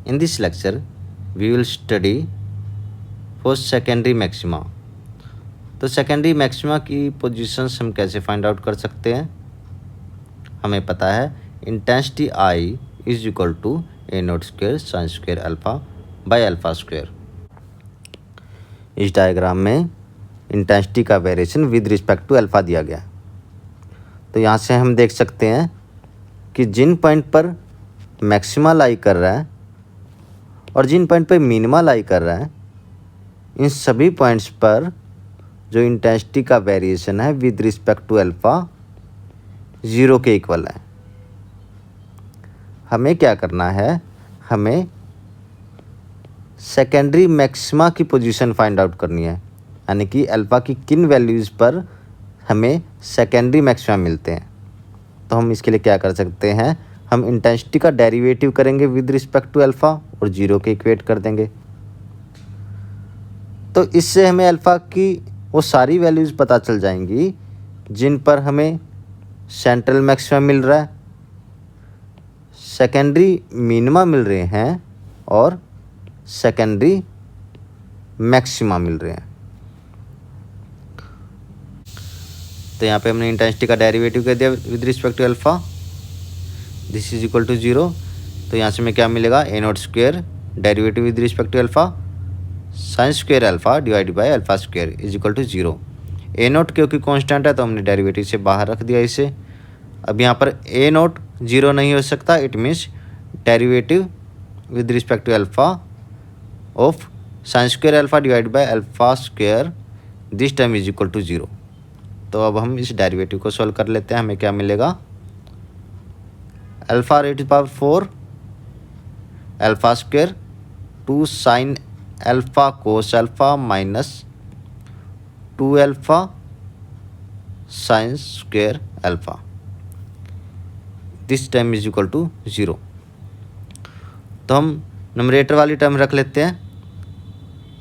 In this lecture, we will study for secondary maxima. तो secondary maxima की positions हम कैसे फाइंड आउट कर सकते हैं? हमें पता है intensity I is equal to A naught square sine square alpha by alpha square. इस डायग्राम में इंटेंसिटी का variation with respect to alpha दिया गया। तो यहाँ से हम देख सकते हैं कि जिन पॉइंट पर मैक्सिमा लाई कर रहा है और जिन पॉइंट पर मिनिमा लाई कर रहा है, इन सभी पॉइंट्स पर जो इंटेंसिटी का वेरिएशन है विद रिस्पेक्ट टू अल्फ़ा 0 के इक्वल है। हमें क्या करना है? हमें सेकेंडरी मैक्सिमा की पोजीशन फाइंड आउट करनी है, यानी कि अल्फ़ा की किन वैल्यूज़ पर हमें सेकेंडरी मैक्सिमा मिलते हैं। तो हम इसके लिए क्या कर सकते हैं? हम इंटेंसिटी का डेरिवेटिव करेंगे विद रिस्पेक्ट टू अल्फ़ा और 0 के इक्वेट कर देंगे। तो इससे हमें अल्फ़ा की वो सारी वैल्यूज़ पता चल जाएंगी जिन पर हमें सेंट्रल मैक्सिमा मिल रहा है, सेकेंडरी मिनिमा मिल रहे हैं और सेकेंडरी मैक्सिमा मिल रहे हैं। तो यहाँ पे हमने इंटेंसिटी का डेरिवेटिव कर दिया with respect to alpha, this is equal to 0। तो यहाँ से हमें क्या मिलेगा? A naught square derivative with respect to alpha sine square alpha divide by alpha square is equal to 0। A naught क्योंकि कांस्टेंट है तो हमने डेरिवेटिव से बाहर रख दिया इसे। अब यहाँ पर ए नोट 0 नहीं हो सकता, it means derivative with respect to alpha of sine square alpha divide by alpha square this time is equal to 0। तो अब हम इस डेरिवेटिव को सॉल्व कर लेते हैं। हमें क्या मिलेगा? Alpha raised power 4 alpha square 2 sine alpha cos alpha minus 2 alpha sine square alpha this time is equal to 0। तो हम नंबरेटर वाली टर्म रख लेते हैं,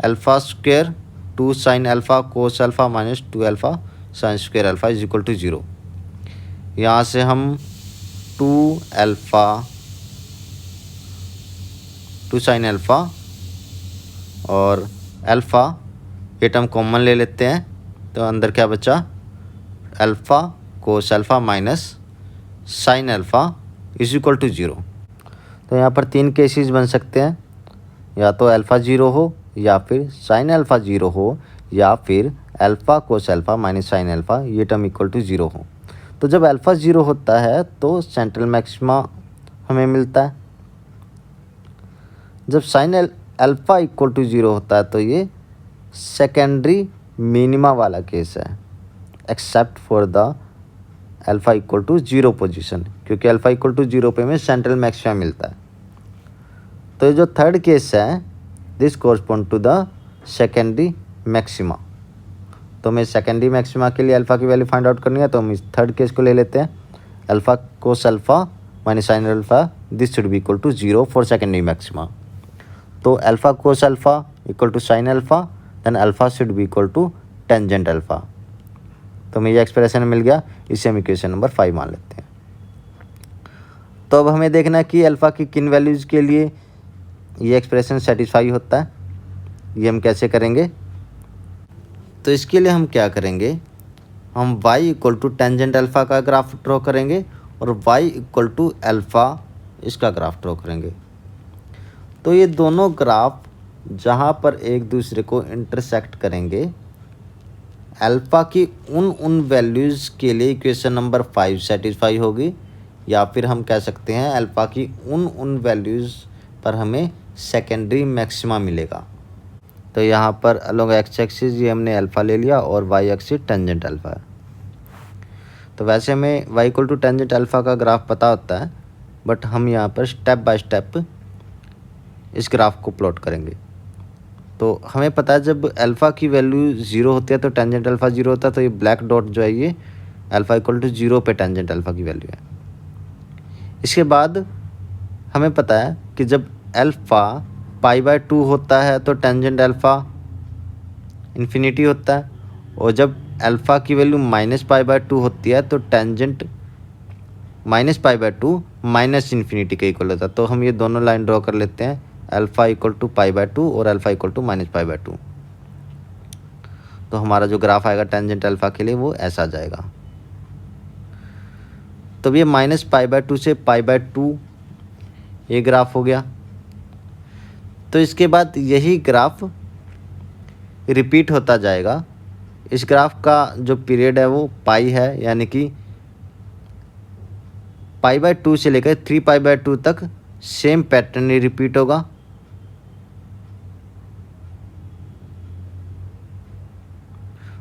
alpha square 2 sine alpha cos alpha minus 2 alpha sine square alpha is equal to 0। यहाँ से हम 2 alpha 2 sine alpha और अल्फ़ा ये टर्म कॉमन ले लेते हैं। तो अंदर क्या बचा? Alpha cos alpha minus sine alpha is equal to 0। तो यहाँ पर 3 केसेस बन सकते हैं, या तो अल्फ़ा 0 हो, या फिर साइन अल्फ़ा 0 हो, या फिर alpha cos alpha minus sine alpha ये टर्म इक्वल टू 0 हो। तो जब अल्फ़ा 0 होता है तो सेंट्रल मैक्सिमा हमें मिलता है। जब साइन अल्फ़ा इक्वल टू 0 होता है तो ये सेकेंडरी मिनिमा वाला केस है, except for the alpha equal to 0 position, क्योंकि अल्फ़ा इक्वल टू 0 पे हमें सेंट्रल मैक्सिमा मिलता है। तो ये जो थर्ड केस है this correspond to the secondary maxima. तो हमें सेकेंडरी मैक्सिमा के लिए अल्फ़ा की वैल्यू फाइंड आउट करनी है, तो हम इस थर्ड केस को ले लेते हैं, alpha cos alpha minus sine alpha this should be equal to 0 for secondary maxima. तो alpha cos alpha equal to sine alpha then alpha should be equal to tangent alpha. तो हमें ये expression मिल गया, इसे हम इक्वेशन नंबर 5 मान लेते हैं। तो अब हमें देखना है कि अल्फ़ा की किन वैल्यूज़ के लिए ये एक्सप्रेशन सेटिस्फाई होता है। ये हम कैसे करेंगे? तो इसके लिए हम क्या करेंगे? हम y equal to tangent alpha का ग्राफ ड्रॉ करेंगे और y इक्वल टू अल्फ़ा इसका ग्राफ ड्रॉ करेंगे। तो ये दोनों ग्राफ जहाँ पर एक दूसरे को इंटरसेक्ट करेंगे, अल्फ़ा की उन वैल्यूज़ के लिए इक्वेशन नंबर 5 सेटिस्फाई होगी, या फिर हम कह सकते हैं अल्फ़ा की उन वैल्यूज़ पर हमें सेकेंडरी मैक्सिमा मिलेगा। तो यहाँ पर अलोंग एक्स एक्सिस ये हमने अल्फ़ा ले लिया और वाई एक्सिस टेंजेंट अल्फ़ा है। तो वैसे हमें y equal to tangent alpha का ग्राफ पता होता है, बट हम यहाँ पर स्टेप बाय स्टेप इस ग्राफ को प्लॉट करेंगे। तो हमें पता है जब अल्फ़ा की वैल्यू 0 होती है तो टेंजेंट अल्फ़ा 0 होता है, तो ये ब्लैक डॉट जो है ये अल्फ़ा इक्वल टू 0 पे टेंजेंट अल्फ़ा की वैल्यू है। इसके बाद हमें पता है कि जब अल्फ़ा π/2 होता है तो टेंजेंट अल्फ़ा इन्फिनिटी होता है, और जब अल्फ़ा की वैल्यू -π/2 होती है तो टेंजेंट -π/2 माइनस इन्फिनिटी के इक्वल होता है। तो हम ये दोनों लाइन ड्रॉ कर लेते हैं, alpha equal to pi by 2 और alpha equal to minus pi by 2। तो हमारा जो ग्राफ आएगा टेंजेंट अल्फ़ा के लिए वो ऐसा आ जाएगा। तो ये माइनस पाई बाय 2 से पाई बाय 2 ये ग्राफ हो गया। तो इसके बाद यही ग्राफ रिपीट होता जाएगा। इस ग्राफ का जो पीरियड है वो पाई है, यानी कि पाई बाय 2 से लेकर 3 पाई बाय 2 तक सेम पैटर्न ही रिपीट होगा।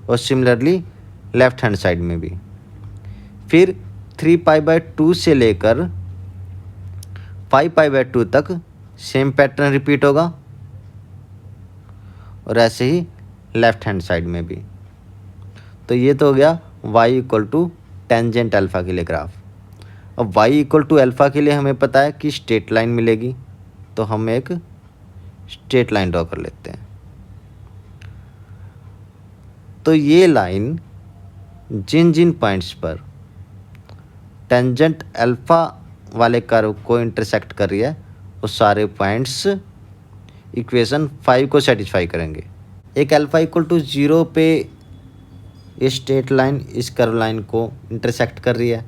और सिमिलरली लेफ्ट हैंड साइड में भी फिर 3 पाई बाय 2 से लेकर 5 पाई बाय 2 तक सेम पैटर्न रिपीट होगा। और ऐसे ही लेफ्ट हैंड साइड में भी। तो ये तो हो गया y equal to tangent alpha के लिए ग्राफ। अब y इक्वल टू अल्फ़ा के लिए हमें पता है कि स्ट्रेट लाइन मिलेगी, तो हम एक स्ट्रेट लाइन ड्रॉ कर लेते हैं। तो ये लाइन जिन जिन पॉइंट्स पर टेंजेंट अल्फ़ा वाले कर्व को इंटरसेक्ट कर रही है वो सारे पॉइंट्स इक्वेशन 5 को सेटिस्फाई करेंगे। एक अल्फ़ा इक्वल टू 0 पे ये स्ट्रेट लाइन इस कर्व लाइन को इंटरसेक्ट कर रही है।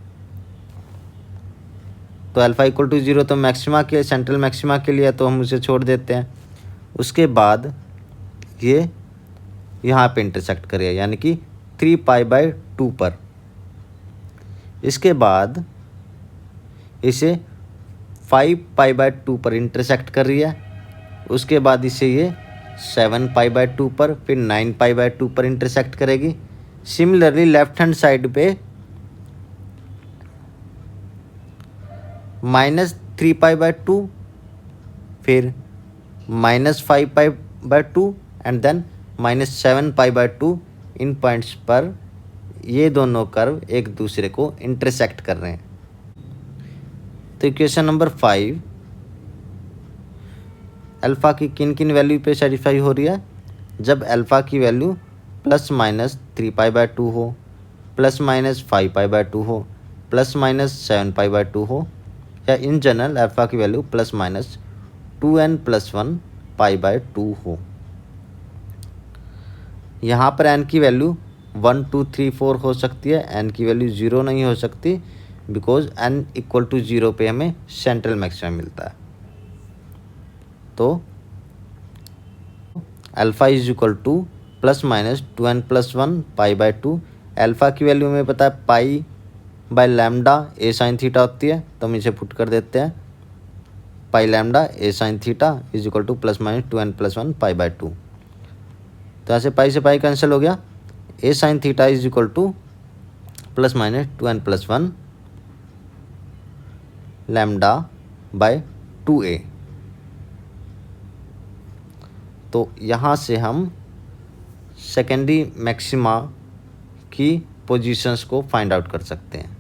तो अल्फ़ा इक्वल टू 0 तो मैक्सिमा के सेंट्रल मैक्सिमा के लिए, तो हम उसे छोड़ देते हैं। उसके बाद ये यहाँ पे इंटरसेक्ट कर रही है, यानी कि 3 पाई बाय 2 पर। इसके बाद इसे 5 पाई बाय 2 पर इंटरसेक्ट कर रही है। उसके बाद इसे ये 7 पाई बाय 2 पर, फिर 9 पाई बाय 2 पर इंटरसेक्ट करेगी। सिमिलरली लेफ्ट हैंड साइड पे -3 पाई बाय 2, फिर -5 pi by 2 and then -7 pi by 2। इन पॉइंट्स पर ये दोनों कर्व एक दूसरे को इंटरसेक्ट कर रहे हैं। तो इक्वेशन नंबर 5 अल्फ़ा की किन किन वैल्यू पे सेटिस्फाई हो रही है? जब अल्फ़ा की वैल्यू +-3 पाई बाय 2 हो, +-5 पाई बाय 2 हो, +-7 पाई बाय 2 हो, या इन जनरल अल्फ़ा की वैल्यू +-2n+1 पाई बाय 2 हो। यहाँ पर n की वैल्यू 1 2 3 4 हो सकती है, n की वैल्यू 0 नहीं हो सकती, बिकॉज n इक्वल टू 0 पे हमें सेंट्रल मैक्सिमम मिलता है। तो alpha is equal to +-2n+1 pi by 2। Alpha की वैल्यू हमें पता है pi by lambda a sine theta होती है, तो हम इसे पुट कर देते हैं। Pi lambda a sine theta is equal to +-2n+1 pi by 2। तो यहाँ से पाई कैंसिल हो गया। A sine theta is equal to +-2n+1 lambda by 2a। तो यहाँ से हम सेकेंडरी मैक्सिमा की पोजीशंस को फाइंड आउट कर सकते हैं।